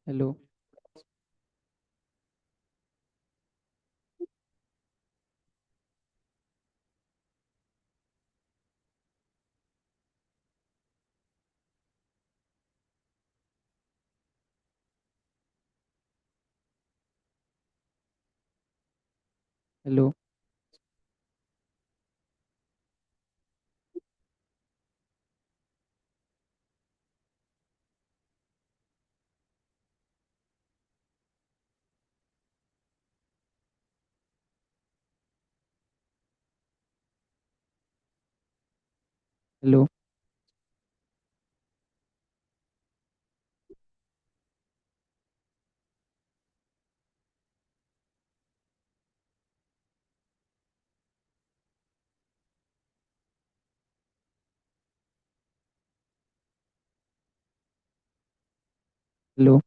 Hello. Hello. Hello. Hello.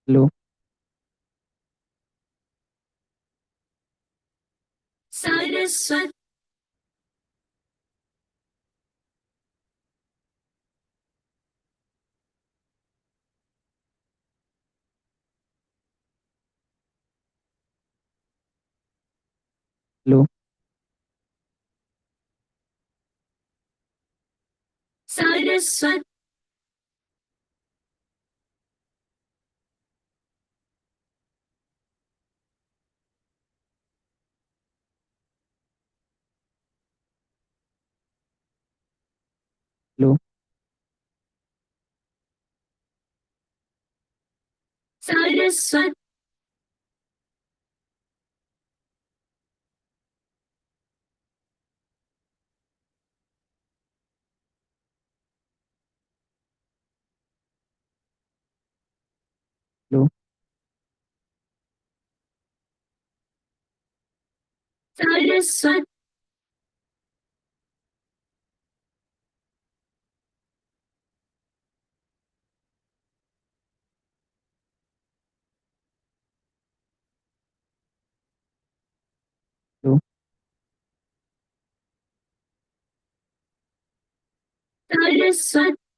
Hello. Saraswati. Hello. Saraswati. Hello. Saraswati. Hello. Saraswati. Hello. Saraswati.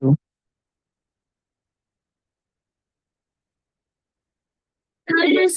Hello. Saraswati.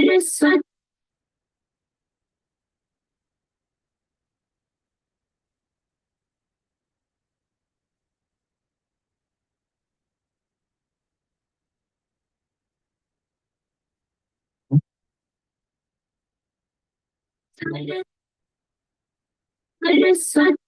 Saraswati. Saraswati.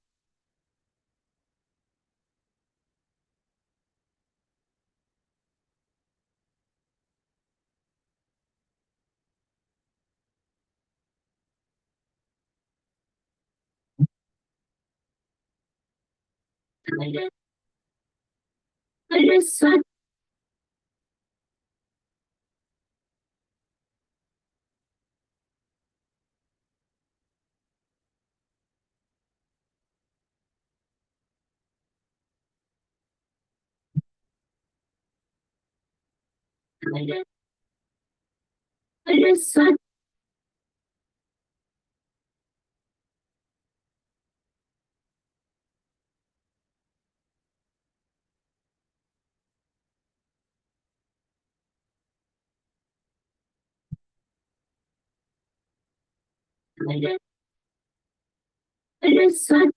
Saraswati. Saraswati. Saraswati. Saraswati Saraswati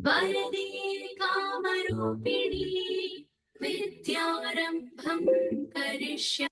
वरदे कामरूपिणी विद्यारम्भं करिष्यामि।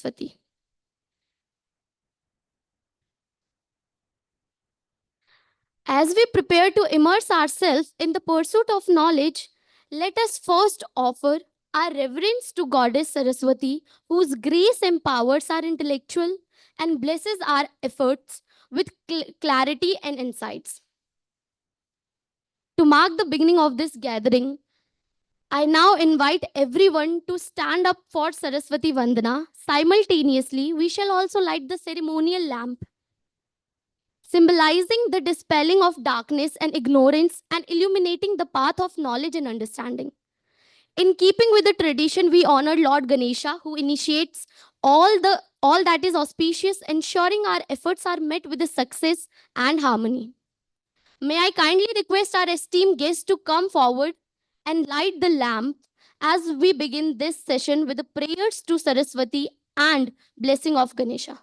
Saraswati. As we prepare to immerse ourselves in the pursuit of knowledge, let us first offer our reverence to Goddess Saraswati, whose grace empowers our intellectual and blesses our efforts with clarity and insights. To mark the beginning of this gathering, I now invite everyone to stand up for Saraswati Vandana. Simultaneously, we shall also light the ceremonial lamp, symbolizing the dispelling of darkness and ignorance and illuminating the path of knowledge and understanding. In keeping with the tradition, we honor Lord Ganesha, who initiates all that is auspicious, ensuring our efforts are met with the success and harmony. May I kindly request our esteemed guests to come forward and light the lamp as we begin this session with the prayers to Saraswati and blessing of Ganesha.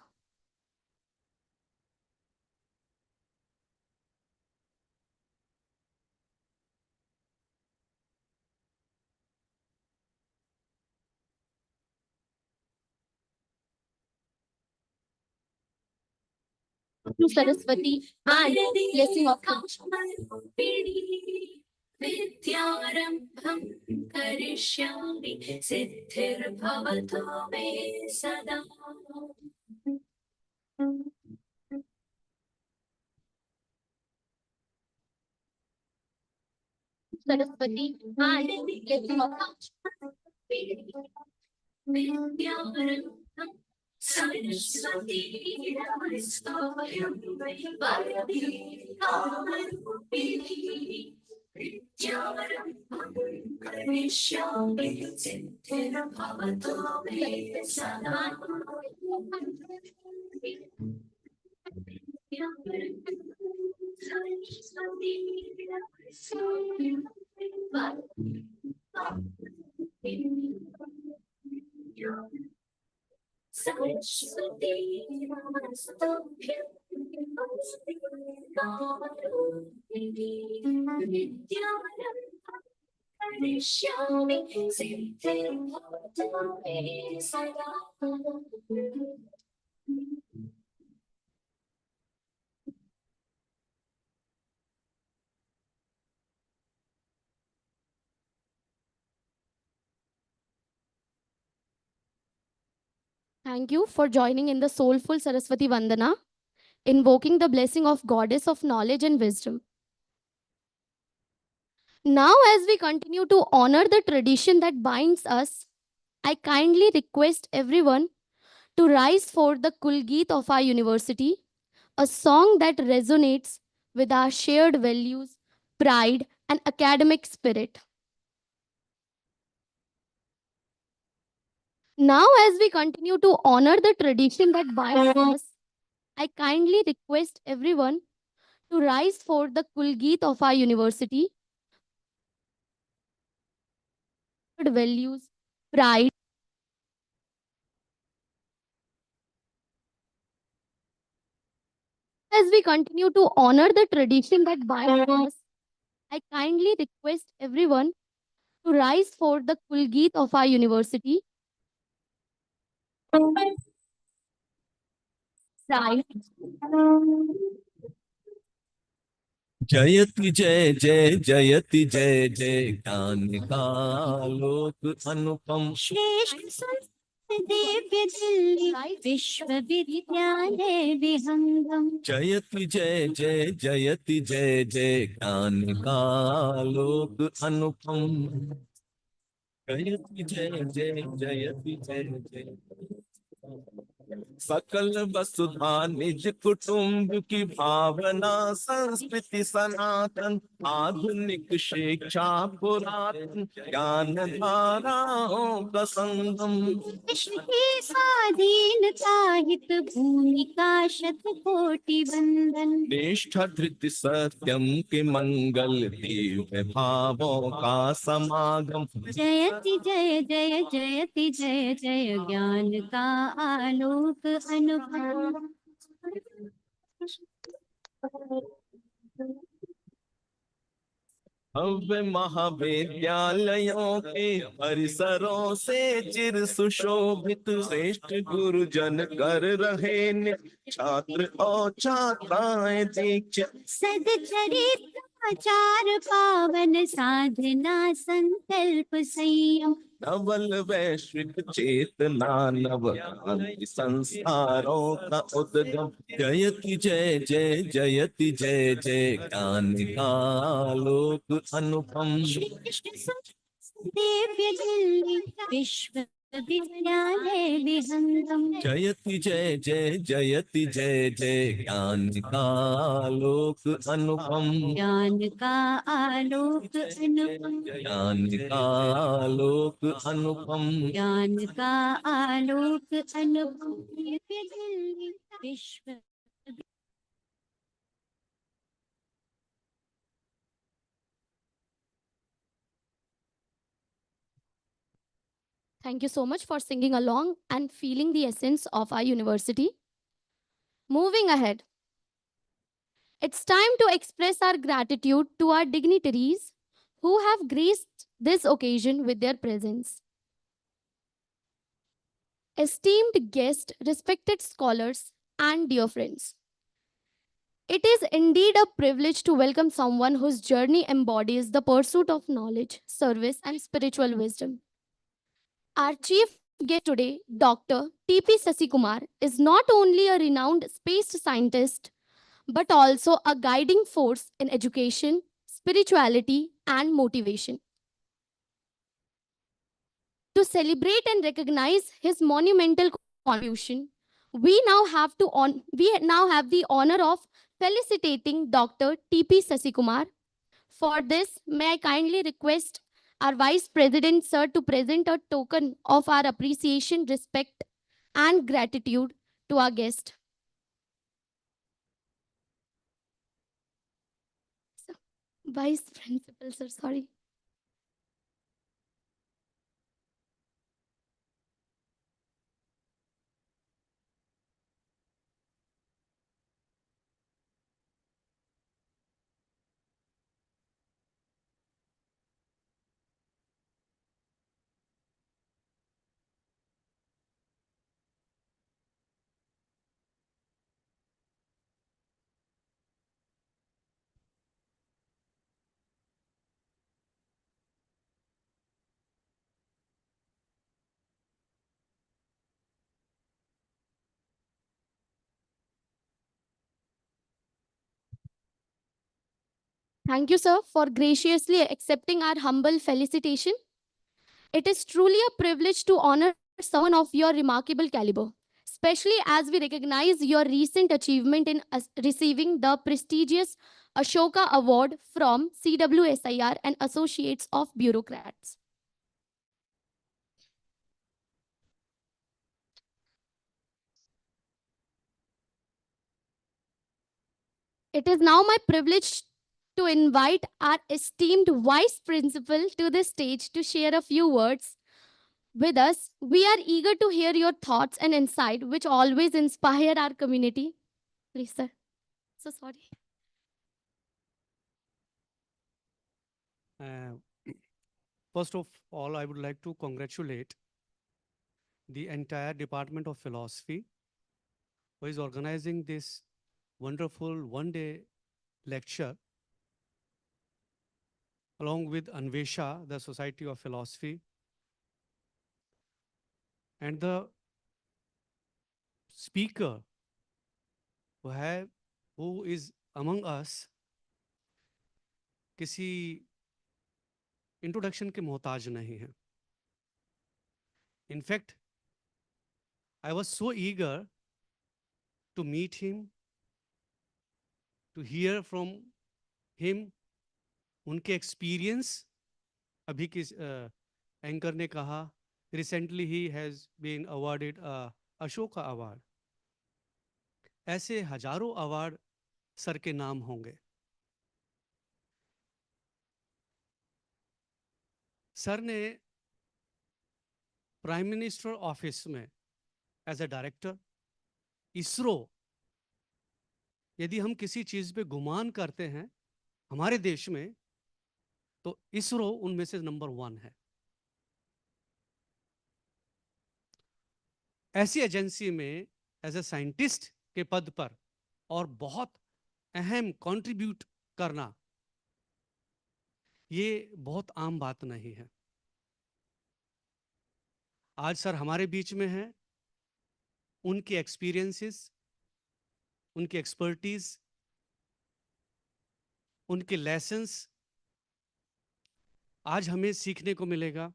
To Saraswati and blessing of Ganesha. विद्यारम्भं करिष्यामि सिद्धिर्भवतु मे सदा Saraswati and blessing of Ganesha. विद्यारम्भं Saraswati नमस्तोऽयं वरदे कामरूपिणी विद्यारम्भं करिष्यामि सिद्धिर्भवतु मे सदा सरस्वती सरस्वती नमस्तुभ्यं विद्यारम्भं करिष्यामि सिद्धिर्भवतु मे सदा Thank you for joining in the soulful Saraswati Vandana, invoking the blessing of Goddess of knowledge and wisdom. Now, as we continue to honor the tradition that binds us, I kindly request everyone to rise for the Kulgeet of our university, a song that resonates with our shared values, pride, and academic spirit. Now, as we continue to honor the tradition that binds us, I kindly request everyone to rise for the Kulgeet of our university, values, pride. As we continue to honor the tradition that binds us, I kindly request everyone to rise for the Kulgeet of our university, pride. जयति जय जय जयति जय जय ज्ञान का लोक अनुपम श्रेष्ठ दिव्य दिल्ली विश्वविद्यालय विहंगम जयति जय जय जयति जय जय ज्ञान का लोक अनुपम जयति जय जय जयति जय जय सकल वसुधा निज कुटुंब की भावना संस्कृति सनातन आधुनिक शिक्षा पुरातन ज्ञान धाराओं का संगम विश्व की स्वाधीनता हित भूमिका शतकोटि वंदन निष्ठा धृति सत्यम के मंगल दिव्य भावों का समागम जयति जय जय जयति जय जय ज्ञान का आलोक अनुभव भव्य भव्य महाविद्यालयों के परिसरों से चिर सुशोभित श्रेष्ठ गुरुजन कर रहे नित्य छात्र और छात्राएं दीक्षित। सदचरित्र आचार पावन साधना संकल्प संयम नवल वैश्विक चेतना नव क्रांति संस्कारों का उद्गम। जयति जय जय जयति जय जय ज्ञान का लोक अनुपम। श्री कृष्ण दिव्य दिल्ली विश्वविद्यालय विहंगम। जयति जय जय जयति जय जय ज्ञान का लोक अनुपम। ज्ञान का आलोक अनुपम। ज्ञान का लोक अनुपम। ज्ञान का आलोक अनुपम। दिव्य दिल्ली विश्व Thank you so much for singing along and feeling the essence of our university. Moving ahead, it's time to express our gratitude to our dignitaries who have graced this occasion with their presence. Esteemed guests, respected scholars, and dear friends, it is indeed a privilege to welcome someone whose journey embodies the pursuit of knowledge, service, and spiritual wisdom. Our chief guest today, Dr. T.P. Sasikumar, is not only a renowned space scientist but also a guiding force in education, spirituality, and motivation. To celebrate and recognize his monumental contribution, we now have the honor of felicitating Dr. T.P. Sasikumar. For this, may I kindly request our Vice President, Sir, to present a token of our appreciation, respect, and gratitude to our guest. Vice Principal, sir, sorry. Thank you, sir, for graciously accepting our humble felicitation. It is truly a privilege to honor someone of your remarkable caliber, especially as we recognize your recent achievement in receiving the prestigious Ashoka Award from CWSIR and Associates of Bureaucrats. It is now my privilege to invite our esteemed Vice Principal to the stage to share a few words with us. We are eager to hear your thoughts and insight, which always inspire our community. Please, sir. So sorry. First of all, I would like to congratulate the entire Department of Philosophy who is organizing this wonderful one-day lecture along with Anvesha, the Society of Philosophy, and the speaker who is among us किसी introduction के मोहताज नहीं है. In fact, I was so eager to meet him, to hear from him, उनके experience. अभी किस anchor ने कहा recently he has been awarded a Ashoka Award. ऐसे हजारों अवार्ड सर के नाम होंगे. सर ने प्राइम मिनिस्टर ऑफिस में एज ए डायरेक्टर, इसरो, यदि हम किसी चीज पे गुमान करते हैं हमारे देश में, तो इसरो उनमें से नंबर 1 है। ऐसी एजेंसी में एज ए साइंटिस्ट के पद पर और बहुत अहम कंट्रीब्यूट करना, ये बहुत आम बात नहीं है। आज सर हमारे बीच में हैं। उनके एक्सपीरियंसेस, उनकी एक्सपर्टीज, उनके लेसन्स आज हमें सीखने को मिलेगा।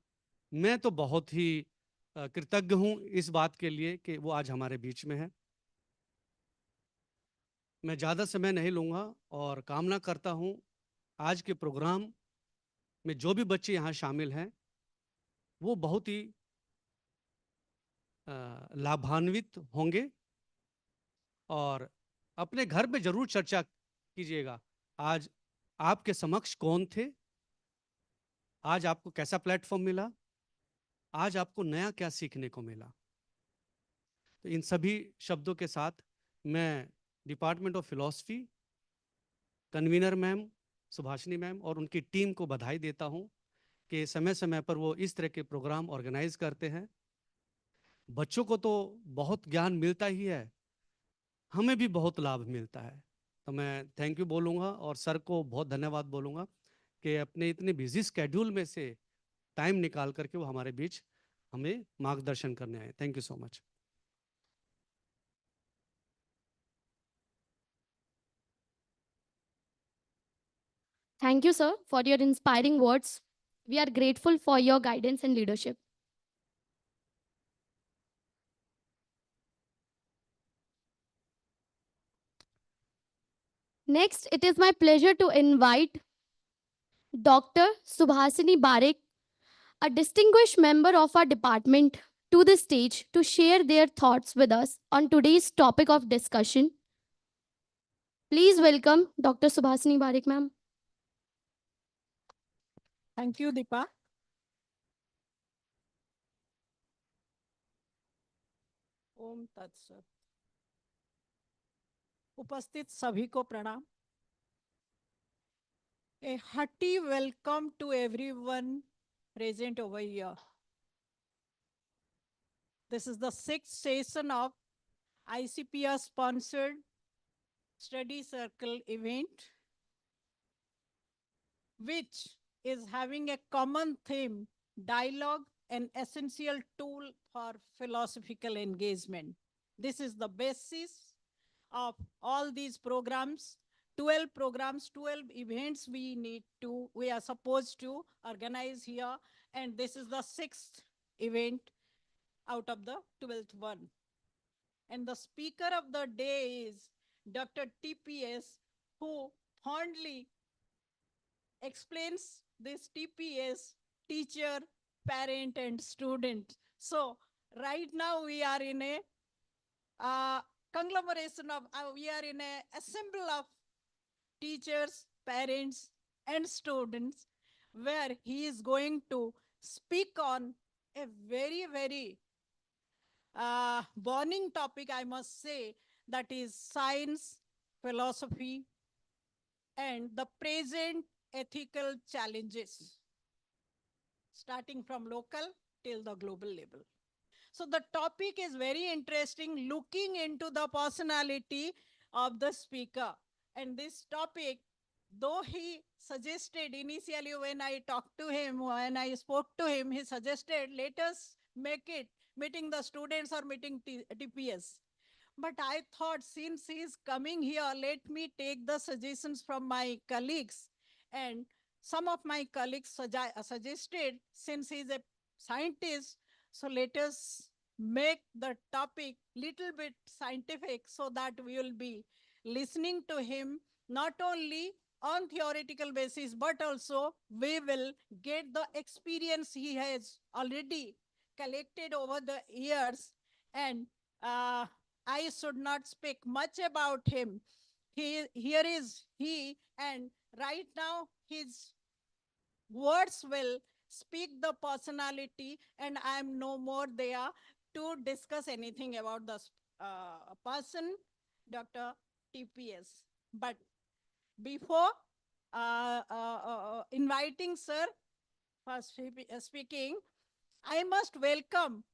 मैं तो बहुत ही कृतज्ञ हूं इस बात के लिए कि वो आज हमारे बीच में है। मैं ज़्यादा समय नहीं लूँगा और कामना करता हूं आज के प्रोग्राम में जो भी बच्चे यहाँ शामिल हैं वो बहुत ही लाभान्वित होंगे और अपने घर में जरूर चर्चा कीजिएगा। आज आपके समक्ष कौन थे, आज आपको कैसा प्लेटफॉर्म मिला, आज आपको नया क्या सीखने को मिला। तो इन सभी शब्दों के साथ मैं department of philosophy, convener ma'am Subhashini ma'am और उनकी टीम को बधाई देता हूं कि समय समय पर वो इस तरह के प्रोग्राम ऑर्गेनाइज करते हैं। बच्चों को तो बहुत ज्ञान मिलता ही है, हमें भी बहुत लाभ मिलता है। तो मैं थैंक यू बोलूँगा और सर को बहुत धन्यवाद बोलूँगा कि अपने इतने बिजी स्केड्यूल में से टाइम निकाल करके वो हमारे बीच हमें मार्गदर्शन करने आए। Thank you so much. Thank you, sir, for your inspiring words. We are grateful for your guidance and leadership. Next, it is my pleasure to invite Dr. Subhasini Barik, a distinguished member of our department, to the stage to share their thoughts with us on today's topic of discussion. Please welcome Dr. Subhasini Barik, ma'am. Thank you, Deepa. ओम तत्सत। उपस्थित सभी को प्रणाम। A hearty welcome to everyone present over here. This is the 6th session of ICPR sponsored study circle event, which is having a common theme: dialogue, an essential tool for philosophical engagement. This is the basis of all these programs. 12 programs, 12 events we are supposed to organize here. And this is the 6th event out of the 12th one. And the speaker of the day is Dr. TPS, who fondly explains this TPS: teacher, parent, and student. So right now we are in a conglomeration of, we are in a assemble of teachers, parents, and students, where he is going to speak on a very, very burning topic, I must say, that is science, philosophy, and the present ethical challenges, starting from local till the global level. So the topic is very interesting, looking into the personality of the speaker. And this topic, though he suggested initially when I talked to him, when I spoke to him, he suggested, let us make it meeting the students or meeting TPS. But I thought, since he is coming here, let me take the suggestions from my colleagues. And some of my colleagues suggested, since he is a scientist, so let us make the topic little bit scientific, so that we will be listening to him not only on theoretical basis, but also we will get the experience he has already collected over the years. And I should not speak much about him. Here is he, and right now his words will speak the personality, and I am no more there to discuss anything about the person, Dr. TPS. But before inviting sir for speaking, I must welcome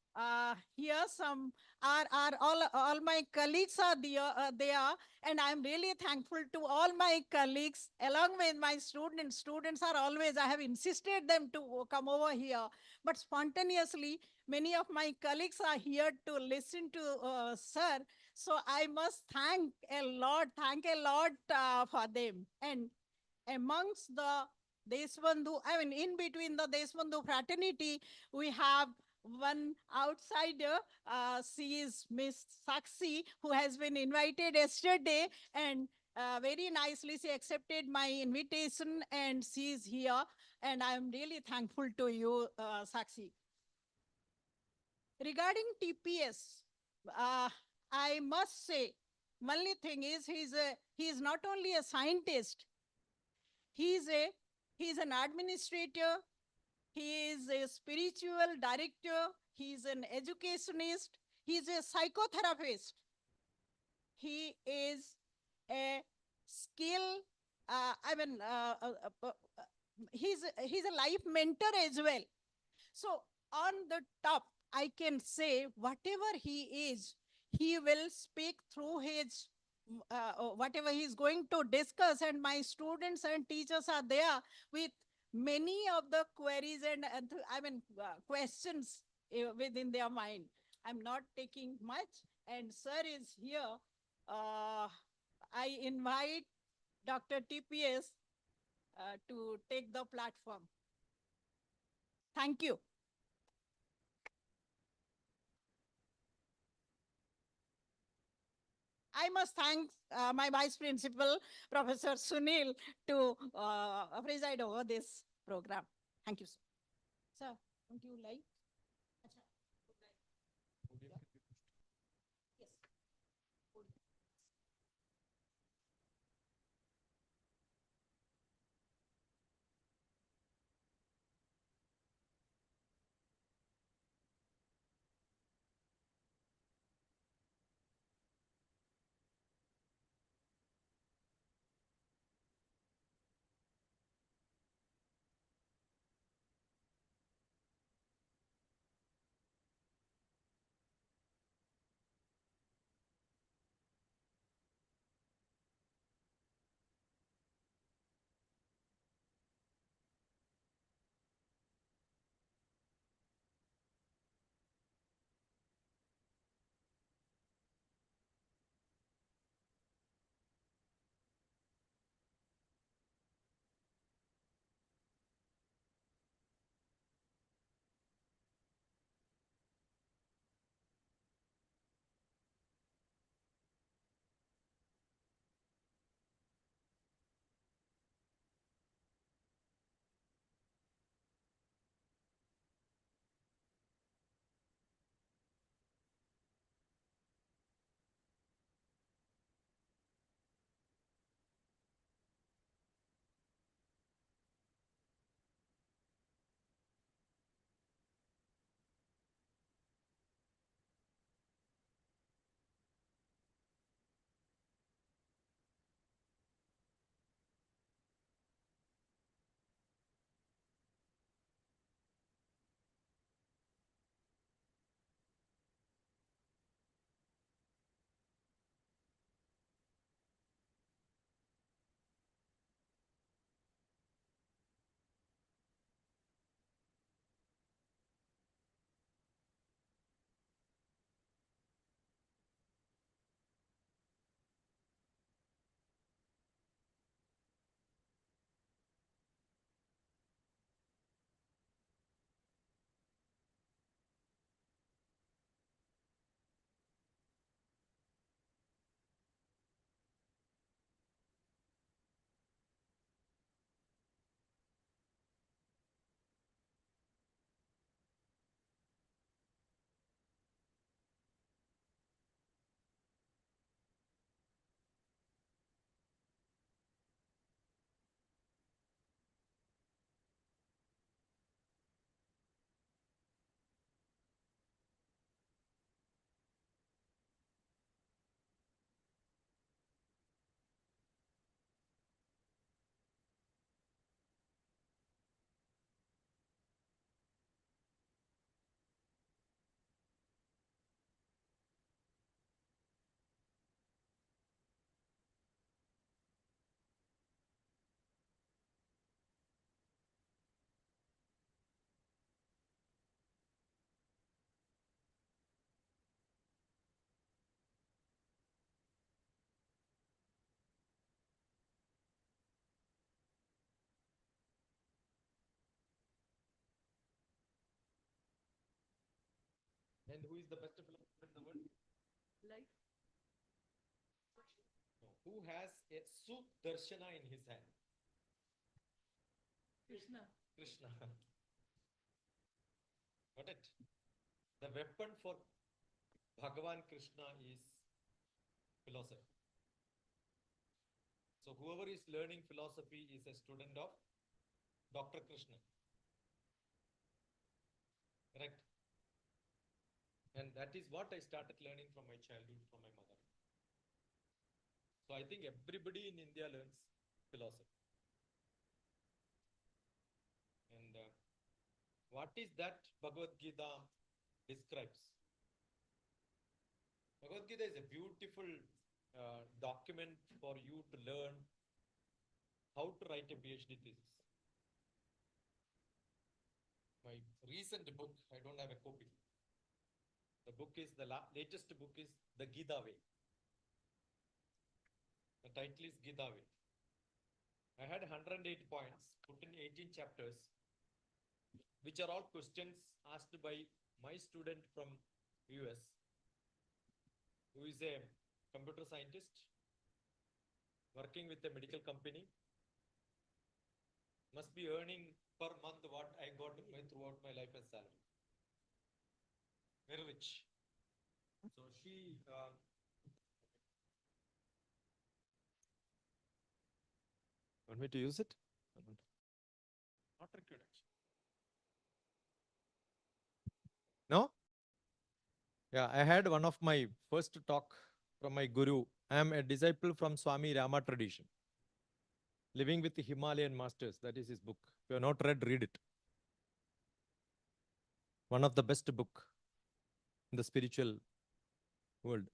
here some are all my colleagues are there, and I'm really thankful to all my colleagues along with my students. Students are always, I have insisted them to come over here, but spontaneously many of my colleagues are here to listen to sir. So I must thank a lot for them. And amongst the Deshbandhu, I mean, in between the Deshbandhu fraternity, we have one outsider. She is Miss Sakshi, who has been invited yesterday, and very nicely she accepted my invitation, and she is here. And I am really thankful to you, Sakshi. Regarding TPS, I must say, only thing is he is not only a scientist, he is a he is an administrator, he is a spiritual director, he is an educationist, he is a psychotherapist, he is a skill. I mean, he's a life mentor as well. So on the top, I can say whatever he is, he will speak through his whatever he's going to discuss, and my students and teachers are there with many of the queries and questions within their mind. I'm not taking much, and sir is here. Uh, I invite Dr. TPS to take the platform. Thank you. I must thank my vice principal, Professor Sunil, to preside over this program. Thank you, sir. Sir, don't you like? Yes. And who is the best philosopher in the world? Life. No. Who has a Sudarshana in his hand? Krishna. Krishna. Got it? The weapon for Bhagavan Krishna is philosophy. So whoever is learning philosophy is a student of Dr. Krishna. Correct? And that is what I started learning from my childhood, from my mother. So I think everybody in India learns philosophy. And what is that Bhagavad Gita describes? Bhagavad Gita is a beautiful document for you to learn how to write a PhD thesis. My recent book, I don't have a copy. The book is, the latest book is The Gita Way. The title is Gita Way. I had 108 points put in 18 chapters, which are all questions asked by my student from US, who is a computer scientist working with a medical company, must be earning per month what I got throughout my life as salary. Very rich. So she want me to use it? Not required actually. No? Yeah, I had one of my first talk from my guru. I am a disciple from Swami Rama tradition. Living with the Himalayan Masters, that is his book. If you have not read, read it. One of the best book in the spiritual world.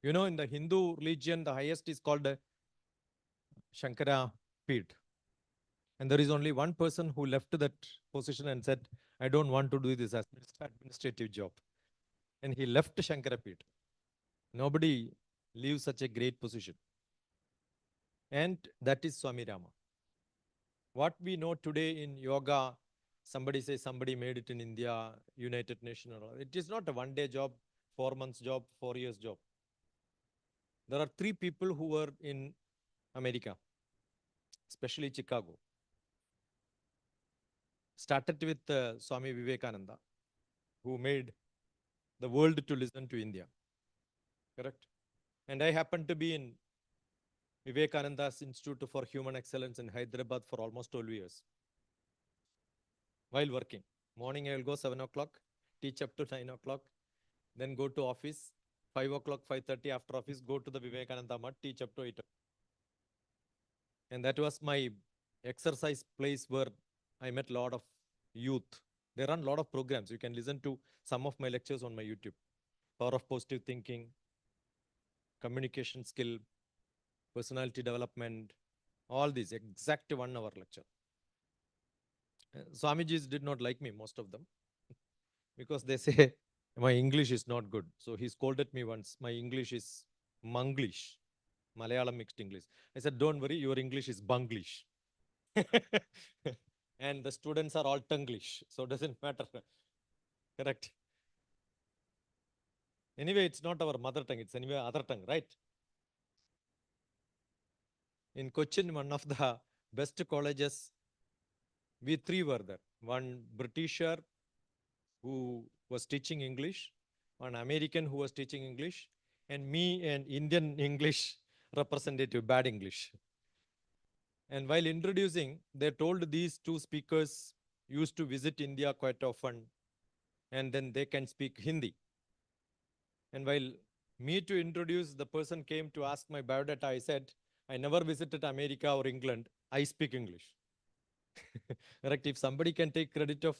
You know, in the Hindu religion, the highest is called Shankara Peeth. And there is only one person who left that position and said, I don't want to do this as administrative job. And he left Shankara Peeth. Nobody leaves such a great position. And that is Swami Rama. What we know today in yoga, somebody says somebody made it in India, United Nations. It is not a one-day job, 4 months job, 4 years job. There are 3 people who were in America, especially Chicago. Started with Swami Vivekananda, who made the world to listen to India. Correct? And I happened to be in Vivekananda's Institute for Human Excellence in Hyderabad for almost 12 years. While working. Morning I will go 7 o'clock, teach up to 9 o'clock, then go to office, 5 o'clock, 5:30 after office, go to the Vivekananda Mutt, teach up to 8 o'clock. And that was my exercise place where I met a lot of youth. There are a lot of programs. You can listen to some of my lectures on my YouTube. Power of positive thinking, communication skill, personality development, all these, exact 1 hour lecture. Swamijis did not like me, most of them, because they say my English is not good. So he scolded me once. My English is Manglish, Malayalam mixed English. I said, don't worry, your English is Banglish. And the students are all Tanglish, so it doesn't matter. Correct. Anyway, it's not our mother tongue, it's anyway other tongue, right? In Cochin, one of the best colleges, we 3 were there. One Britisher who was teaching English, one American who was teaching English, and me, an Indian English representative, bad English. And while introducing, they told these 2 speakers used to visit India quite often, and then they can speak Hindi. And while me to introduce, the person came to ask my biodata, I said, I never visited America or England, I speak English. Correct? If somebody can take credit of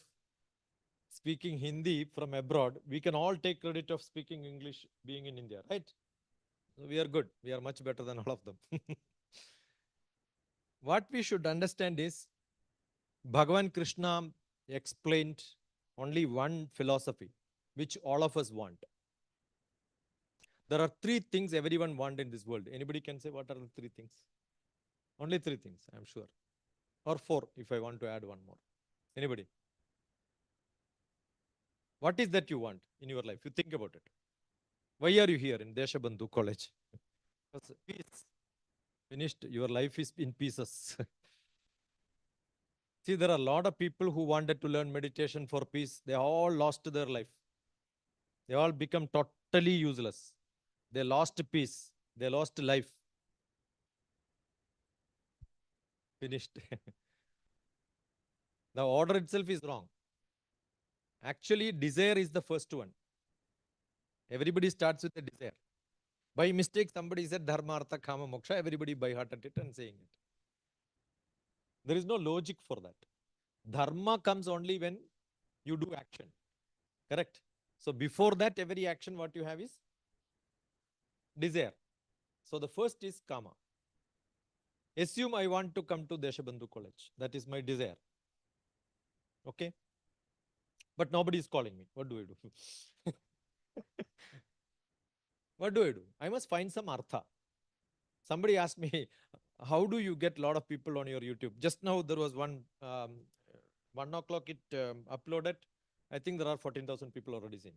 speaking Hindi from abroad, we can all take credit of speaking English being in India, right? So we are good. We are much better than all of them. What we should understand is Bhagavan Krishna explained only one philosophy, which all of us want. There are 3 things everyone wants in this world. Anybody can say what are the 3 things? Only 3 things, I'm sure. Or 4, if I want to add one more. Anybody? What is that you want in your life? You think about it. Why are you here in Deshbandhu College? Because peace. Finished. Your life is in pieces. See, there are a lot of people who wanted to learn meditation for peace. They all lost their life. They all become totally useless. They lost peace. They lost life. Finished. The order itself is wrong. Actually, desire is the first one. Everybody starts with a desire. By mistake, somebody said dharma, artha, kama, moksha. Everybody by hearted it and saying it. There is no logic for that. Dharma comes only when you do action. Correct? So before that, every action what you have is desire. So the first is kama. Assume I want to come to Deshbandhu College. That is my desire. Okay? But nobody is calling me. What do I do? What do I do? I must find some artha. Somebody asked me, how do you get a lot of people on your YouTube? Just now there was 1 o'clock it uploaded. I think there are 14,000 people already seen.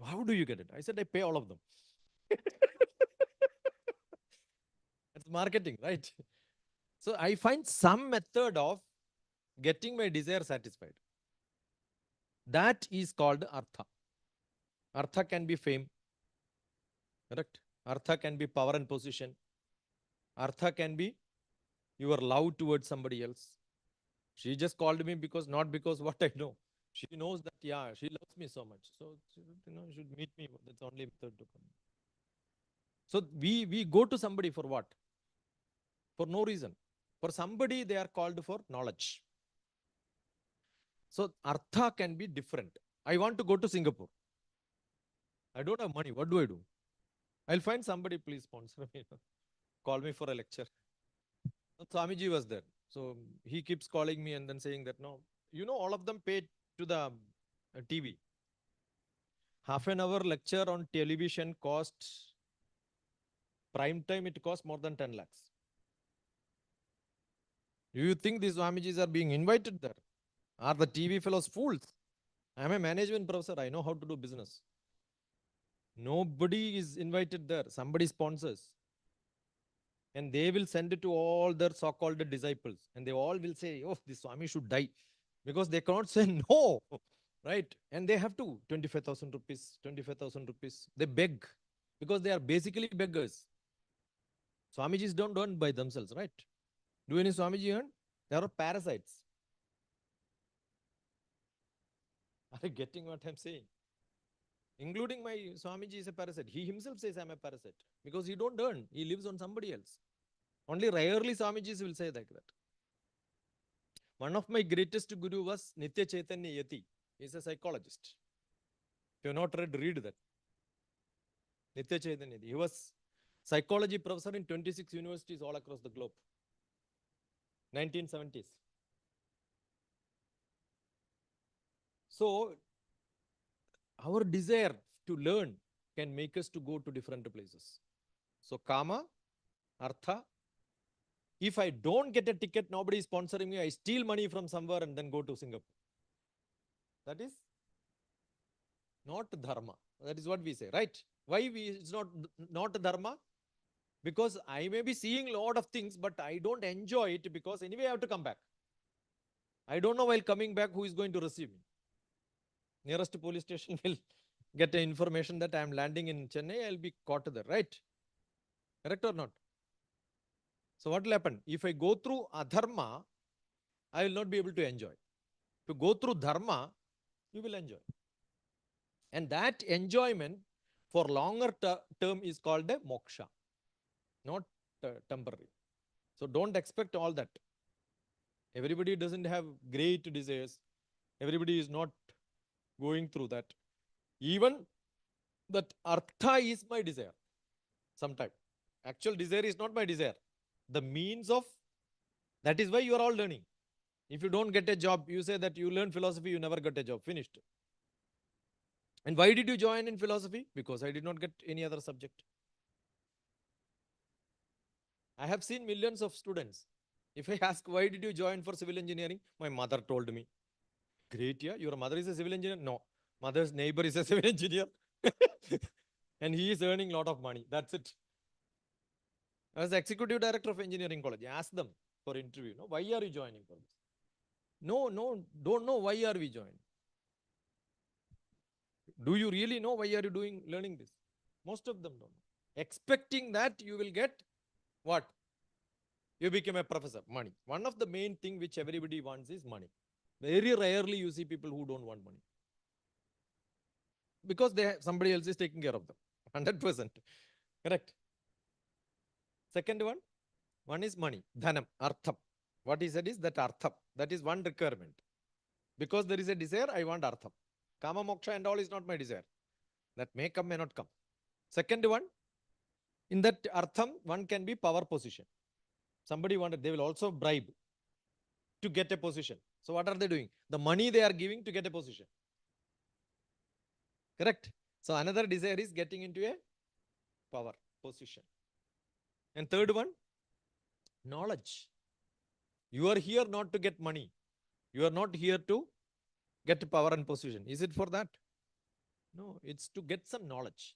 How do you get it? I said, I pay all of them. That's marketing, right? So I find some method of getting my desire satisfied. That is called artha. Artha can be fame. Correct? Artha can be power and position. Artha can be your love towards somebody else. She just called me because not because what I know. She knows that, yeah, she loves me so much. So, should meet me. That's only method to come. So we go to somebody for what? For no reason. For somebody, they are called for knowledge. So artha can be different. I want to go to Singapore. I don't have money. What do I do? I'll find somebody, please sponsor me. Call me for a lecture. So Swamiji was there. So he keeps calling me and then saying that, no, all of them paid to the TV. Half an hour lecture on television costs, prime time, it costs more than 10 lakhs. Do you think these Swamijis are being invited there? Are the TV fellows fools? I'm a management professor. I know how to do business. Nobody is invited there. Somebody sponsors. And they will send it to all their so-called disciples. And they all will say, oh, this Swami should die. Because they cannot say no. Right? And they have to 25,000 rupees, 25,000 rupees. They beg. Because they are basically beggars. Swamijis don't earn by themselves, right? Do any Swamiji earn? They are parasites. Are you getting what I'm saying? Including my Swamiji is a parasite. He himself says I'm a parasite because he don't earn. He lives on somebody else. Only rarely Swamijis will say like that. One of my greatest guru was Nitya Chaitanya Yati. He's a psychologist. If you have not read that. Nitya Chaitanya Yati. He was psychology professor in 26 universities all across the globe. 1970s. So our desire to learn can make us to go to different places. So kama, artha. If I don't get a ticket, nobody is sponsoring me, I steal money from somewhere and then go to Singapore. That is not dharma. That is what we say, right? Why it's not dharma? Because I may be seeing a lot of things, but I don't enjoy it because anyway I have to come back. I don't know while coming back who is going to receive me. Nearest police station will get the information that I am landing in Chennai, I'll be caught there, right? Correct or not? So what will happen? If I go through adharma, I will not be able to enjoy. If you go through dharma, you will enjoy. And that enjoyment for longer term is called a moksha, not temporary. So don't expect all that. Everybody doesn't have great desires. Everybody is not going through that. Even that artha is my desire. Sometimes. Actual desire is not my desire. The means of, that is why you are all learning. If you don't get a job, you say that you learn philosophy, you never get a job. Finished. And why did you join in philosophy? Because I did not get any other subject. I have seen millions of students. If I ask, why did you join for civil engineering? My mother told me. Great, yeah. Your mother is a civil engineer? No. Mother's neighbor is a civil engineer. And he is earning a lot of money. That's it. As executive director of engineering college, ask them for interview. No, why are you joining for this? No, don't know why are we joining. Do you really know why are you learning this? Most of them don't know. Expecting that you will get what? You become a professor, money. One of the main thing which everybody wants is money. Very rarely you see people who don't want money. Because somebody else is taking care of them. 100%. Correct. Second one is money. Dhanam, artham. What he said is that artham. That is one requirement. Because there is a desire, I want artham. Kama, moksha and all is not my desire. That may come, may not come. Second one, in that artham, one can be power position. Somebody wanted, they will also bribe to get a position. So what are they doing? The money they are giving to get a position. Correct? So another desire is getting into a power position. And third one, knowledge. You are here not to get money. You are not here to get power and position. Is it for that? No, it's to get some knowledge.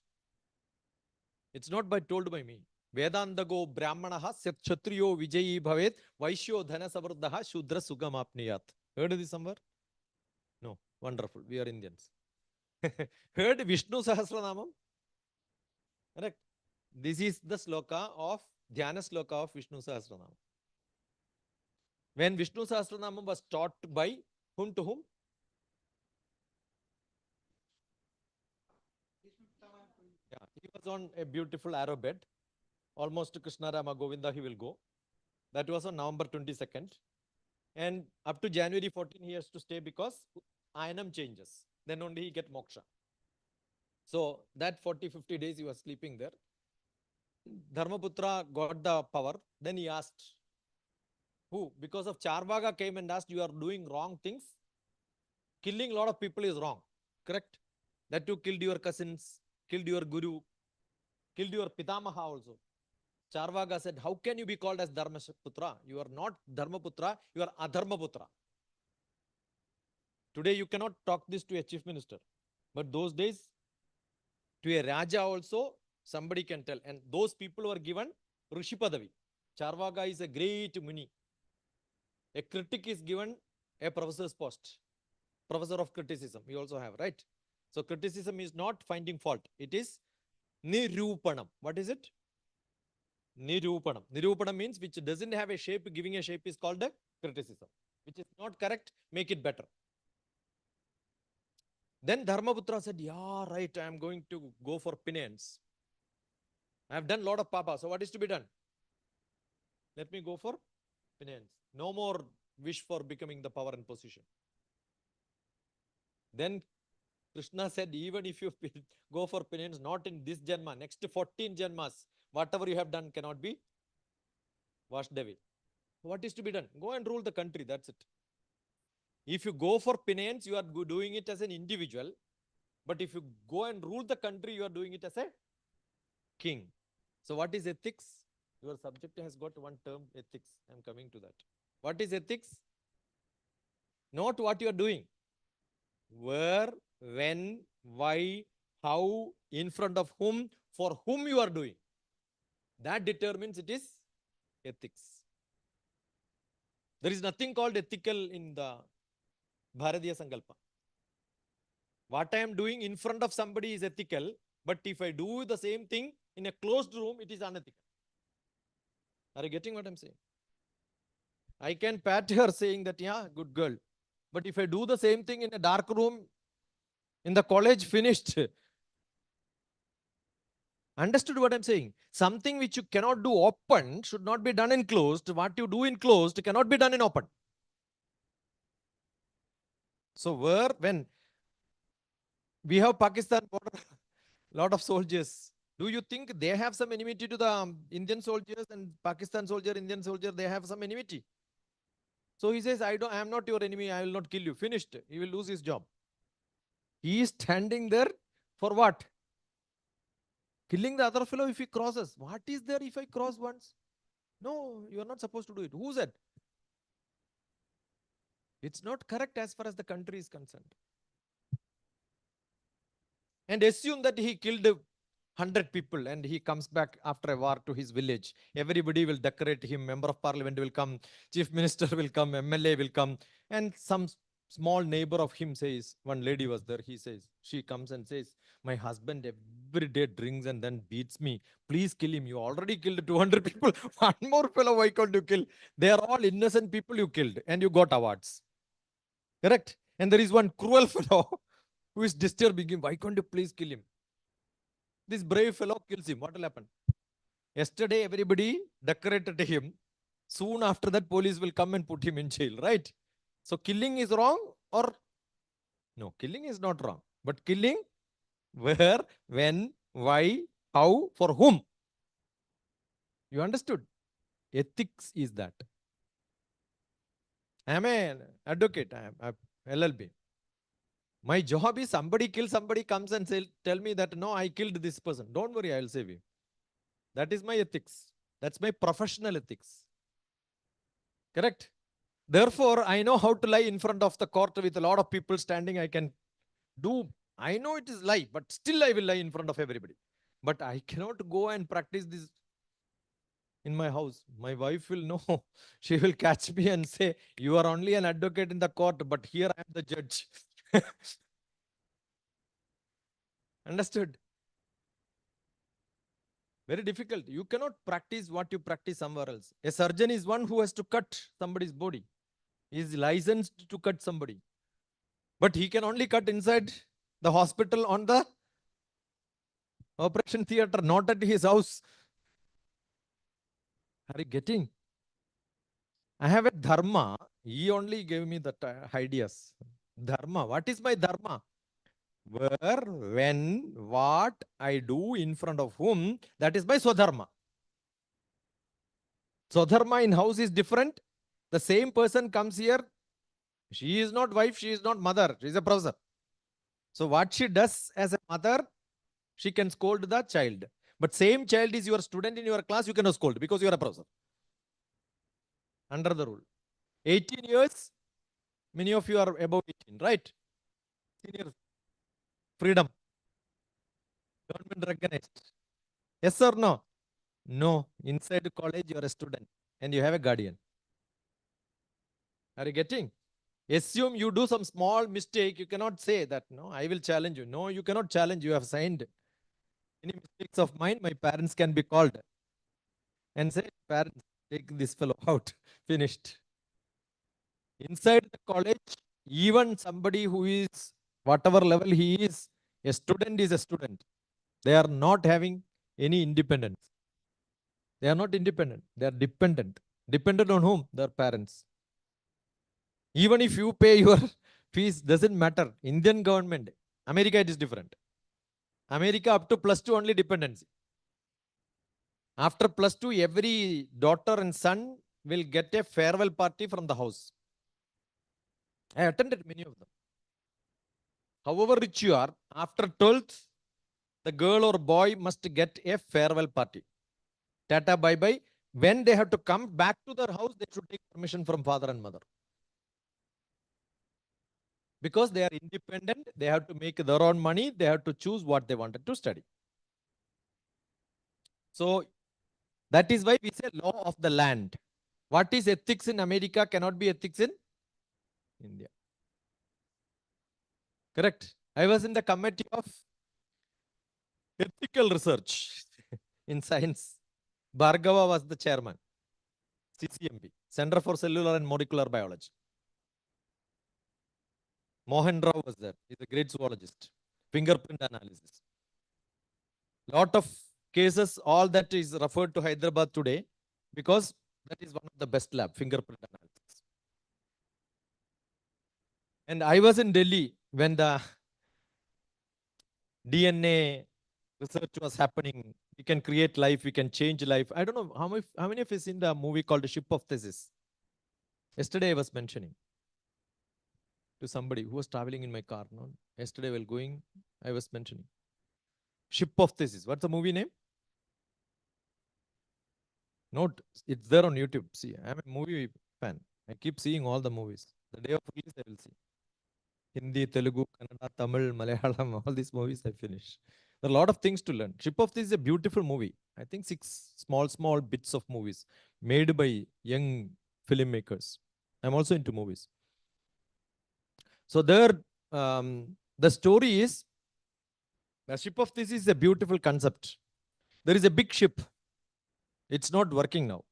It's not told by me. Vedandago brahmanaha kshatriyo vijayi bhavet vaishyo dhana savruddhaha shudra sugam apniyat. Heard this somewhere? No. Wonderful. We are Indians. Heard Vishnu Sahasranamam? Correct. This is the sloka of Dhyana sloka of Vishnu Sahasranamam. When Vishnu Sahasranamam was taught by whom to whom? Yeah, he was on a beautiful arrow bed. Almost to Krishna Rama Govinda he will go. That was on November 22nd. And up to January 14 he has to stay because Ayanam changes. Then only he get moksha. So that 40-50 days he was sleeping there. Dharmaputra got the power. Then he asked, who? Because of Charvaga came and asked, you are doing wrong things. Killing a lot of people is wrong. Correct? That you killed your cousins, killed your guru, killed your Pitamaha also. Charvaga said, how can you be called as Dharmaputra? You are not Dharmaputra, you are Adharmaputra. Today you cannot talk this to a chief minister. But those days, to a Raja also, somebody can tell. And those people were given Rishi Padavi. Charvaga is a great Muni. A critic is given a professor's post. Professor of criticism, we also have, right? So criticism is not finding fault. It is Nirupanam. What is it? Nirupanam. Nirupanam means which doesn't have a shape. Giving a shape is called a criticism. Which is not correct, make it better. Then Dharmaputra said, yeah, right, I am going to go for penance. I have done a lot of papa. So what is to be done? Let me go for penance. No more wish for becoming the power and position. Then Krishna said, even if you go for penance, not in this Janma, next 14 Janmas, whatever you have done cannot be washed away. What is to be done? Go and rule the country, that's it. If you go for penance, you are doing it as an individual. But if you go and rule the country, you are doing it as a king. So what is ethics? Your subject has got one term, ethics. I am coming to that. What is ethics? Not what you are doing. Where, when, why, how, in front of whom, for whom you are doing. That determines it is ethics. There is nothing called ethical in the Bharatiya Sankalpa. What I am doing in front of somebody is ethical, but if I do the same thing in a closed room, it is unethical. Are you getting what I'm saying? I can pat her saying that, yeah, good girl. But if I do the same thing in a dark room, in the college, finished. Understood what I'm saying? Something which you cannot do open should not be done in closed. What you do in closed cannot be done in open. So where, when we have Pakistan border, lot of soldiers. Do you think they have some enmity to the Indian soldiers and Pakistan soldier, Indian soldier, they have some enmity? So he says, I am not your enemy, I will not kill you. Finished. He will lose his job. He is standing there for what? Killing the other fellow if he crosses. What is there if I cross once? No, you are not supposed to do it. Who said? It's not correct as far as the country is concerned. and assume that he killed 100 people and he comes back after a war to his village. Everybody will decorate him, member of parliament will come, chief minister will come, MLA will come, and some small neighbor of him says, one lady was there, he says, she comes and says, my husband every day drinks and then beats me. Please kill him. You already killed 200 people. One more fellow, why can't you kill? They are all innocent people you killed and you got awards. Correct? And there is one cruel fellow who is disturbing him. Why can't you please kill him? This brave fellow kills him. What will happen? Yesterday, everybody decorated him. Soon after that, police will come and put him in jail, right? So killing is wrong or no? Killing is not wrong. But killing where, when, why, how, for whom? You understood? Ethics is that. I am an advocate. I am LLB. My job is somebody kills somebody, comes and tell me that no, I killed this person. Don't worry, I will save you. That is my ethics. That's my professional ethics. Correct? Therefore, I know how to lie in front of the court with a lot of people standing. I can do, I know it is lie, but still I will lie in front of everybody. But I cannot go and practice this in my house. My wife will know. She will catch me and say, you are only an advocate in the court, but here I am the judge. Understood? Very difficult. You cannot practice what you practice somewhere else. A surgeon is one who has to cut somebody's body. He is licensed to cut somebody. But he can only cut inside the hospital on the operation theater, not at his house. Are you getting? I have a dharma. He only gave me the ideas. Dharma. What is my dharma? Where, when, what I do in front of whom, that is my swadharma. Swadharma in house is different. The same person comes here. She is not wife, she is not mother, she is a professor. So what she does as a mother, she can scold the child. But same child is your student in your class, you cannot scold because you are a professor. Under the rule. 18 years, many of you are above 18, right? Senior freedom. Government recognized. Yes or no? No. Inside college, you are a student and you have a guardian. Are you getting? Assume you do some small mistake, you cannot say that, no, I will challenge you. No, you cannot challenge, you have signed. Any mistakes of mine, my parents can be called and say, parents, take this fellow out. Finished. Inside the college, even somebody who is, whatever level he is a student. They are not having any independence. They are not independent. They are dependent. Dependent on whom? Their parents. Even if you pay your fees, doesn't matter. Indian government, America, it is different. America up to +2 only dependency. After +2, every daughter and son will get a farewell party from the house. I attended many of them. However rich you are, after 12th, the girl or boy must get a farewell party. Tata bye-bye. When they have to come back to their house, they should take permission from father and mother. Because they are independent, they have to make their own money, they have to choose what they wanted to study. So that is why we say law of the land. What is ethics in America cannot be ethics in India. Correct? I was in the committee of ethical research in science. Bhargava was the chairman. CCMB, Center for Cellular and Molecular Biology. Mohan Rao was there. He's a great zoologist. Fingerprint analysis. Lot of cases, all that is referred to Hyderabad today because that is one of the best lab, fingerprint analysis. And I was in Delhi when the DNA research was happening. We can create life, we can change life. I don't know how many of you seen the movie called The Ship of Theseus. Yesterday I was mentioning to somebody who was traveling in my car. No? Yesterday while going, I was mentioning. Ship of Theseus. What's the movie name? Note, it's there on YouTube. See, I'm a movie fan. I keep seeing all the movies. The day of release, I will see. Hindi, Telugu, Kannada, Tamil, Malayalam, all these movies I finished. There are a lot of things to learn. Ship of This is a beautiful movie. I think 6 small bits of movies made by young filmmakers. I'm also into movies. So there, the story is, the Ship of This is a beautiful concept. There is a big ship. It's not working now.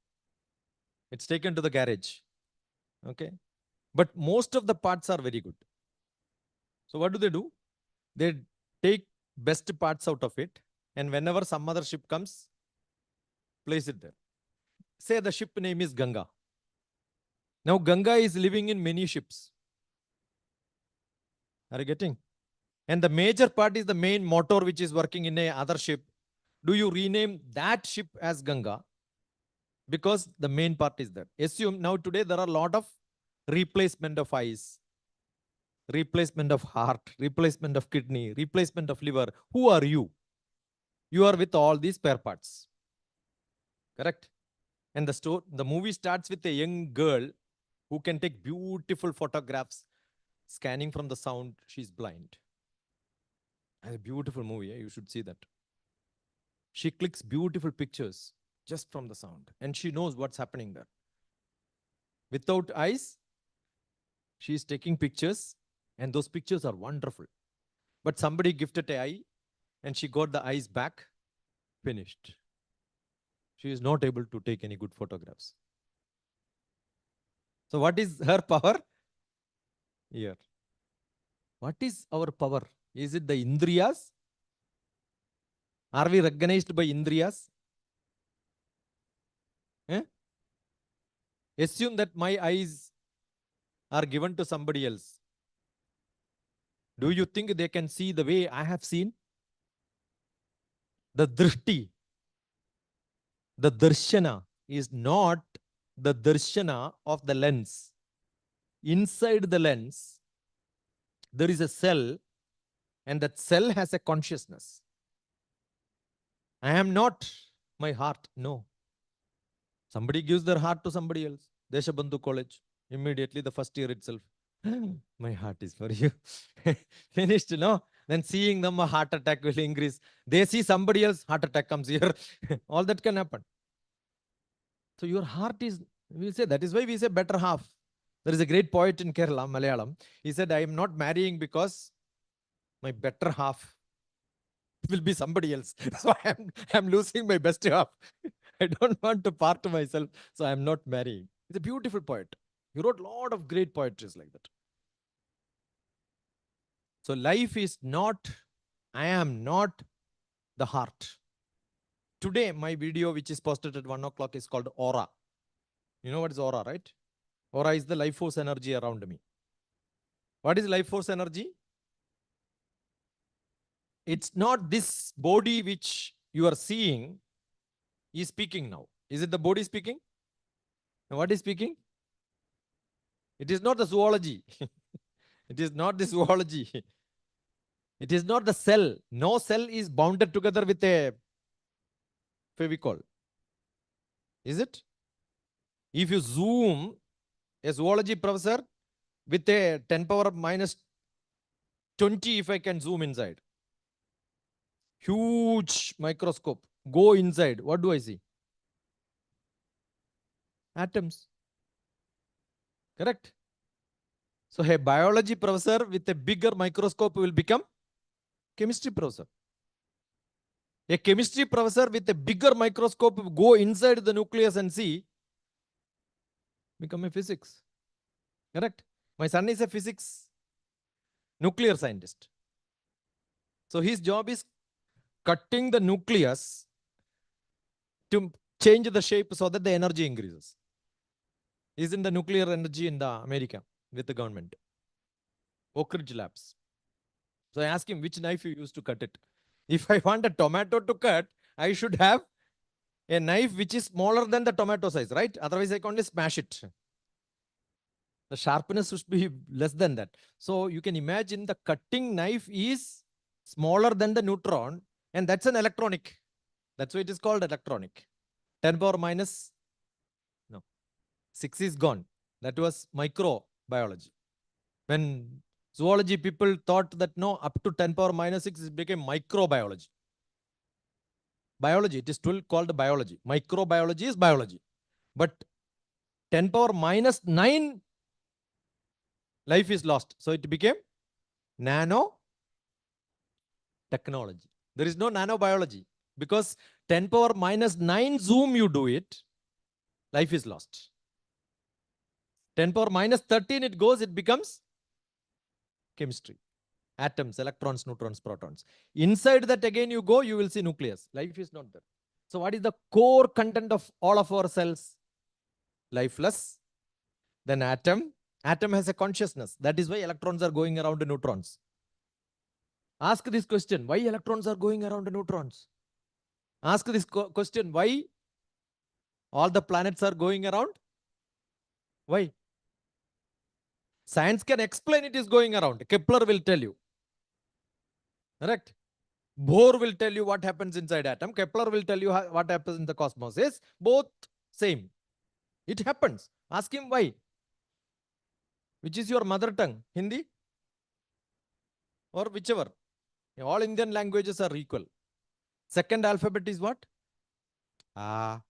It's taken to the garage. Okay. But most of the parts are very good. So what do? They take best parts out of it, and whenever some other ship comes, place it there. Say the ship name is Ganga. Now Ganga is living in many ships. Are you getting? And the major part is the main motor which is working in a other ship. Do you rename that ship as Ganga? Because the main part is that. Assume now today there are a lot of replacement of eyes, replacement of heart, replacement of kidney, replacement of liver. Who are you? You are with all these spare parts. Correct? And the movie starts with a young girl who can take beautiful photographs, scanning from the sound. She's blind. And a beautiful movie. You should see that. She clicks beautiful pictures just from the sound. And she knows what's happening there. Without eyes, she's taking pictures. And those pictures are wonderful. But somebody gifted an eye. And she got the eyes back. Finished. She is not able to take any good photographs. So what is her power? Here. What is our power? Is it the Indriyas? Are we recognized by Indriyas? Eh? Assume that my eyes are given to somebody else. Do you think they can see the way I have seen? The drishti, the darshana is not the darshana of the lens. Inside the lens, there is a cell, and that cell has a consciousness. I am not my heart. No. Somebody gives their heart to somebody else. Deshbandhu college. Immediately the first year itself. My heart is for you. Finished, no? Then seeing them, a heart attack will increase. They see somebody else, heart attack comes here. All that can happen. So your heart is, we say, that is why we say better half. There is a great poet in Kerala, Malayalam. He said, I am not marrying because my better half will be somebody else. So I'm losing my best half. I don't want to part myself, so I'm not marrying. He's a beautiful poet. He wrote a lot of great poetries like that. So life is not, I am not the heart. Today, my video, which is posted at 1 o'clock, is called Aura. You know what is Aura, right? Aura is the life force energy around me. What is life force energy? It's not this body which you are seeing is speaking now. Is it the body speaking? Now what is speaking? It is not the zoology. It is not the zoology. It is not the cell. No cell is bounded together with a Fevicol. Is it? If you zoom a zoology professor with a 10 power minus 20, if I can zoom inside, huge microscope, go inside, what do I see? Atoms. Correct? So a biology professor with a bigger microscope will become chemistry professor. A chemistry professor with a bigger microscope will go inside the nucleus and see, become a physics. Correct? My son is a physics nuclear scientist. So his job is cutting the nucleus to change the shape so that the energy increases. Isn't the nuclear energy in the America with the government? Oak Ridge Labs. So I asked him which knife you use to cut it. If I want a tomato to cut, I should have a knife which is smaller than the tomato size, right? Otherwise I can only smash it. The sharpness should be less than that. So you can imagine the cutting knife is smaller than the neutron, and that's an electronic. That's why it is called electronic. 10 power minus, no, 6 is gone. That was microbiology. When Zoology people thought that no, up to 10 power minus 6 it became microbiology. Biology, it is still called biology. Microbiology is biology. But 10 power minus 9, life is lost. So it became nano technology. There is no nanobiology because 10 power minus 9 zoom you do it, life is lost. 10 power minus 13 it goes, it becomes chemistry. Atoms, electrons, neutrons, protons. Inside that again you go, you will see nucleus. Life is not there. So what is the core content of all of our cells? Lifeless. Then atom. Atom has a consciousness. That is why electrons are going around the neutrons. Ask this question, why electrons are going around the neutrons? Ask this question, why all the planets are going around? Why? Science can explain it is going around. Kepler will tell you. Correct? Bohr will tell you what happens inside atom. Kepler will tell you what happens in the cosmos. Is both same. It happens. Ask him why. Which is your mother tongue? Hindi? Or whichever. All Indian languages are equal. Second alphabet is what? Ah.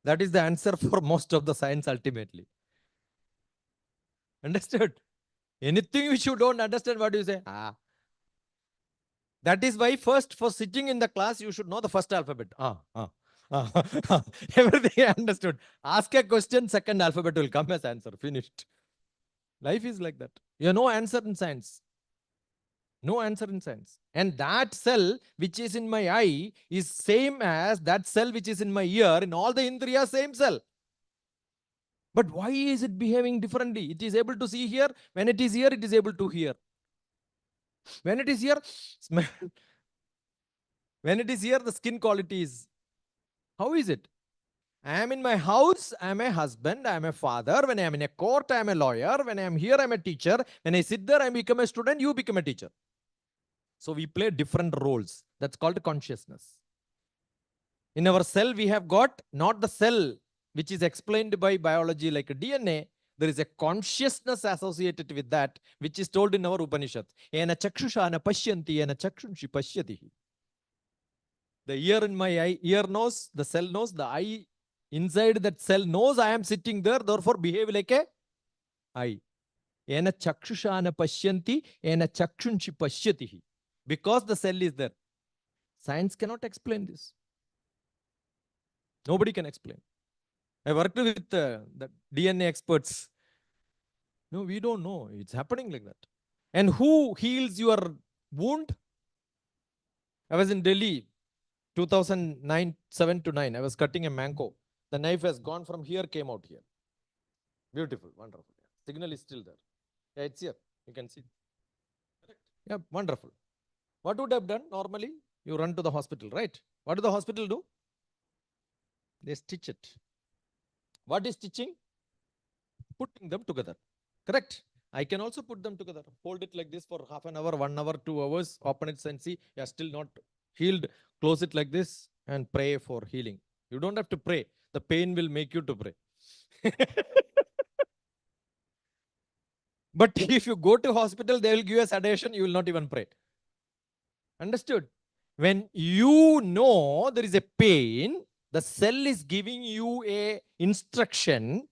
That is the answer for most of the science ultimately. Understood? Anything which you don't understand, what do you say? Ah. That is why first for sitting in the class, you should know the first alphabet. Everything understood. Ask a question, second alphabet will come as answer. Finished. Life is like that. You have no answer in science. No answer in science. And that cell which is in my eye is same as that cell which is in my ear. In all the indriya, same cell. But why is it behaving differently? It is able to see here. When it is here, it is able to hear. When it is here, smell. When it is here, the skin quality is. How is it? I am in my house, I am a husband, I am a father. When I am in a court, I am a lawyer. When I am here, I am a teacher. When I sit there, I become a student, you become a teacher. So we play different roles. That's called consciousness. In our cell, we have got not the cell which is explained by biology like a DNA. There is a consciousness associated with that, which is told in our Upanishad. Ena chakshusha na pashyanti, ena chakshunshi pashyatihi. The ear in my eye, ear knows, the cell knows, the eye inside that cell knows I am sitting there, therefore behave like a eye. Ena chakshusha na pashyanti, ena chakshunshi pashyatihi. Because the cell is there. Science cannot explain this. Nobody can explain. I worked with the DNA experts. No, we don't know. It's happening like that. And who heals your wound? I was in Delhi, 2009, 7 to 9. I was cutting a mango. The knife has gone from here, came out here. Beautiful, wonderful. Signal is still there. Yeah, it's here. You can see. Yeah, wonderful. What would I have done normally? You run to the hospital, right? What do the hospital do? They stitch it. What is stitching? Putting them together. Correct? I can also put them together. Hold it like this for half an hour, 1 hour, 2 hours. Open it and see. You are still not healed. Close it like this and pray for healing. You don't have to pray. The pain will make you to pray. But if you go to hospital, they will give you a sedation. You will not even pray. Understood? When you know there is a pain, the cell is giving you a instruction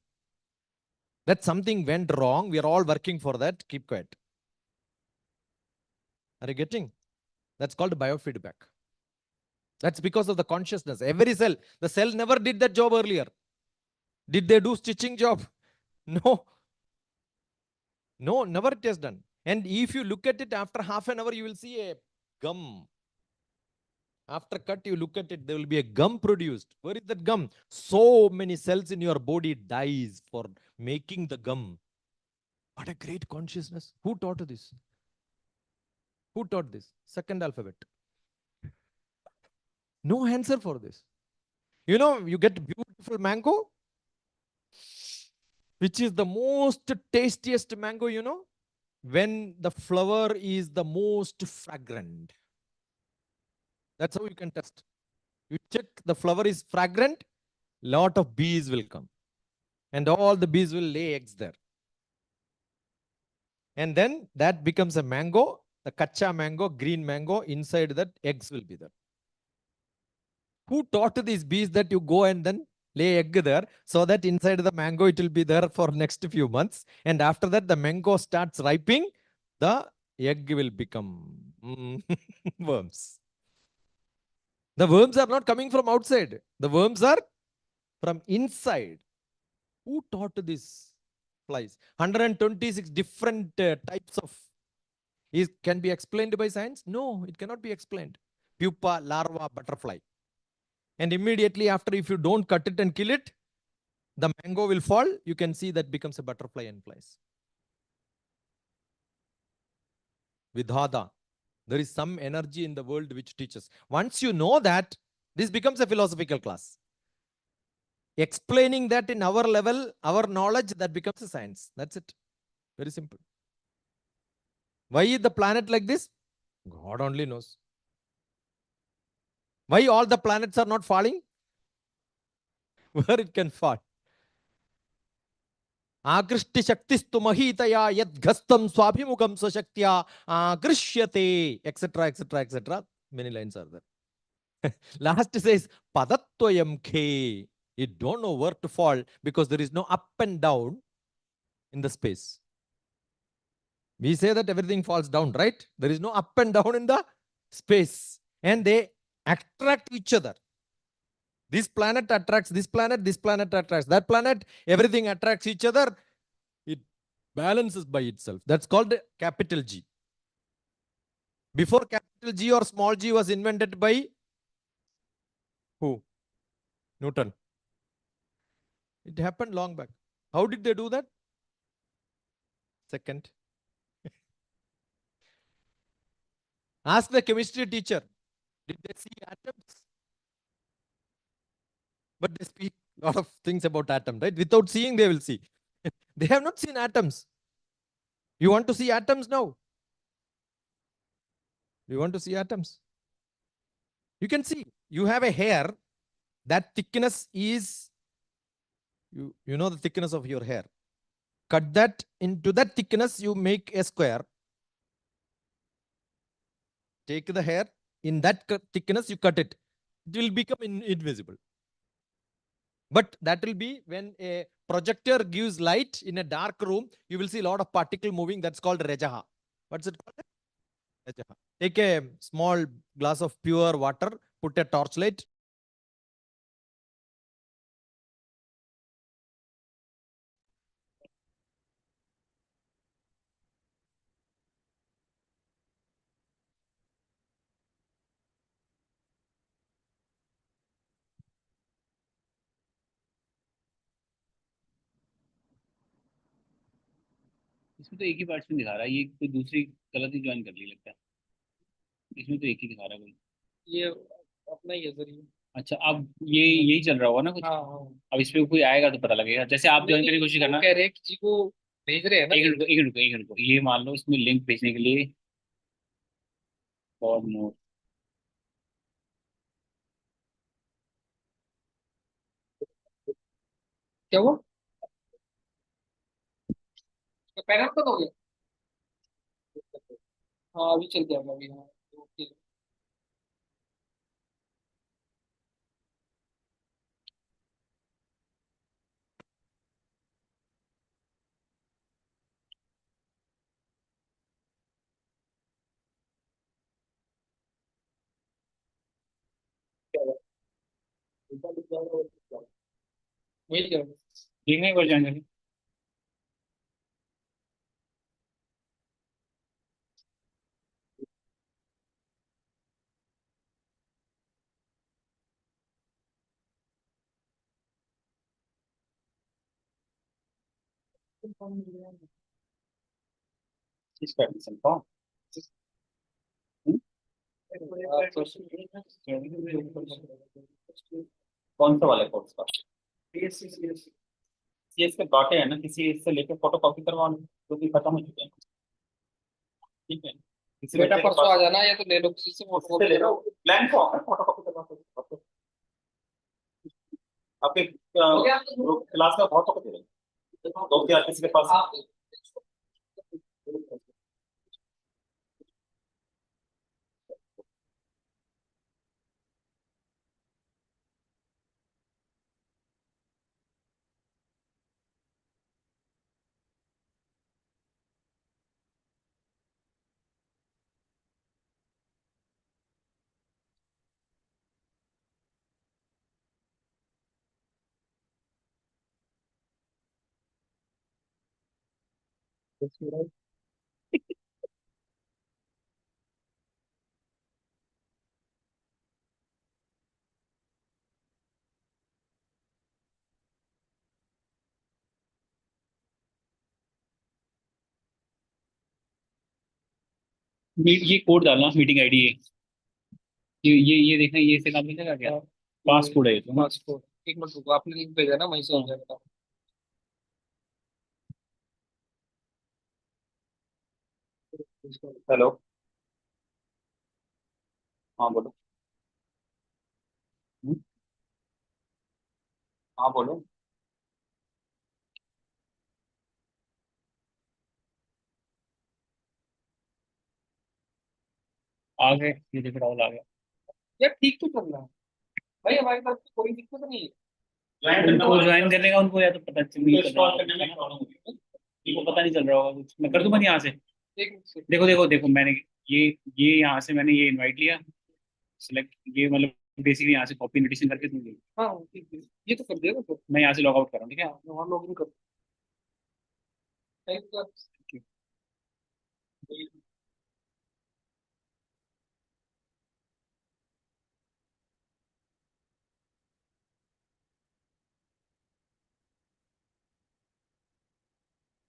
that something went wrong. We are all working for that. Keep quiet. Are you getting? That's called biofeedback. That's because of the consciousness. Every cell, the cell never did that job earlier. Did they do stitching job? No. No, never it has done. And if you look at it after half an hour, you will see a gum. After cut, you look at it, there will be a gum produced. Where is that gum? So many cells in your body dies for making the gum. What a great consciousness. Who taught this? Who taught this? Second alphabet. No answer for this. You know, you get beautiful mango, which is the most tastiest mango, you know, when the flower is the most fragrant. That's how you can test. You check the flower is fragrant, lot of bees will come. And all the bees will lay eggs there. And then that becomes a mango, the kacha mango, green mango. Inside that, eggs will be there. Who taught these bees that you go and then lay egg there so that inside the mango it will be there for next few months, and after that the mango starts ripening, the egg will become worms. The worms are not coming from outside. The worms are from inside. Who taught these flies? 126 different types of can be explained by science? No, it cannot be explained. Pupa, larva, butterfly. And immediately after, if you don't cut it and kill it, the mango will fall. You can see that becomes a butterfly and flies. Vidhada. There is some energy in the world which teaches. Once you know that, this becomes a philosophical class. Explaining that in our level, our knowledge, that becomes a science. That's it. Very simple. Why is the planet like this? God only knows. Why all the planets are not falling? Where it can fall. Akrishti shaktistu mahitaya yadghastam swabhimukam swashaktya akrishyate, etc., etc., etc. Many lines are there. Last says padattvayam khe. You don't know where to fall because there is no up and down in the space. We say that everything falls down, right? There is no up and down in the space. And they attract each other. This planet attracts this planet attracts that planet. Everything attracts each other. It balances by itself. That's called capital G. Before capital G or small g was invented by who? Newton. It happened long back. How did they do that? Second. Ask the chemistry teacher. Did they see atoms? But they speak a lot of things about atom, right? Without seeing, they will see. They have not seen atoms. You want to see atoms now? You want to see atoms? You can see. You have a hair. That thickness is, you know the thickness of your hair. Cut that into that thickness, you make a square. Take the hair, in that thickness, you cut it. It will become invisible. But that will be when a projector gives light in a dark room, you will see a lot of particle moving. That's called Rajaha. What's it called? Rajaha. Take a small glass of pure water, put a torchlight. इसमें तो एक ही part में दिखा रहा है, ये कोई दूसरी गलती ज्वाइन कर ली लगता है। इसमें तो एक ही दिखा रहा है कोई। ये अपना ही है सर ये। अच्छा, अब ये यही चल रहा होगा ना कुछ। हाँ हाँ। अब इस पे कोई आएगा तो पता लगेगा। जैसे आप ज्वाइन करने की कोशिश करना। कह रहे हैं किसी को भेज रहे हैं ना। एक मिनट को ये मान लो इसमें लिंक भेजने के लिए और मोर। क्या हुआ? पैनल तो हो गया। हाँ अभी चल जाएगा अभी। हाँ ओके। वही क्या देखने एक बार ज्वाइन करें। इस परमिशन फॉर्म कौन सा वाले कोर्स का? सीएस के डॉटे है ना, किसी इससे लेके फोटो कॉपी करवा लो क्योंकि खत्म हो चुके हैं। ठीक है, किसी बेटा परसों आ जाना या तो ले लो किसी से फोटो ले लो। ब्लैंक फॉर्म है, फोटो कॉपी करवा सकते हो। आपके क्लास में बहुत फोटो दे रहे हैं, दो क्या किसी के पास ये कोड डालना, मीटिंग आईडी है। ये देखना, ये से काम मिलेगा क्या? पासकोड है ये तो। पासपोर्ट, एक मिनट रुको, आपने लिंक भेजा ना, वहीं से हो जाएगा। हेलो। हाँ बोलो। हम्म, हाँ बोलो। आ गए, ये देखो राहुल आ गया। यार ठीक तो चल रहा है भाई, हमारी तरफ से कोई दिक्कत नहीं है। उनको ज्वाइन करने का, उनको या तो पता नहीं चल रहा होगा, उनको पता नहीं चल रहा होगा कुछ। मैं कर दूंगा यहाँ से। एक मिनट से। देखो देखो देखो, मैंने ये ये यहाँ से मैंने ये इनवाइट लिया, सिलेक्ट, ये मतलब बेसिकली यहाँ से कॉपी नोटिशन करके दूंगी। हाँ ठीक है, ये तो कर देगा तो। मैं यहाँ से लॉग आउट कर रहा हूँ, ठीक है। वहाँ लॉग इन कर। Thank you.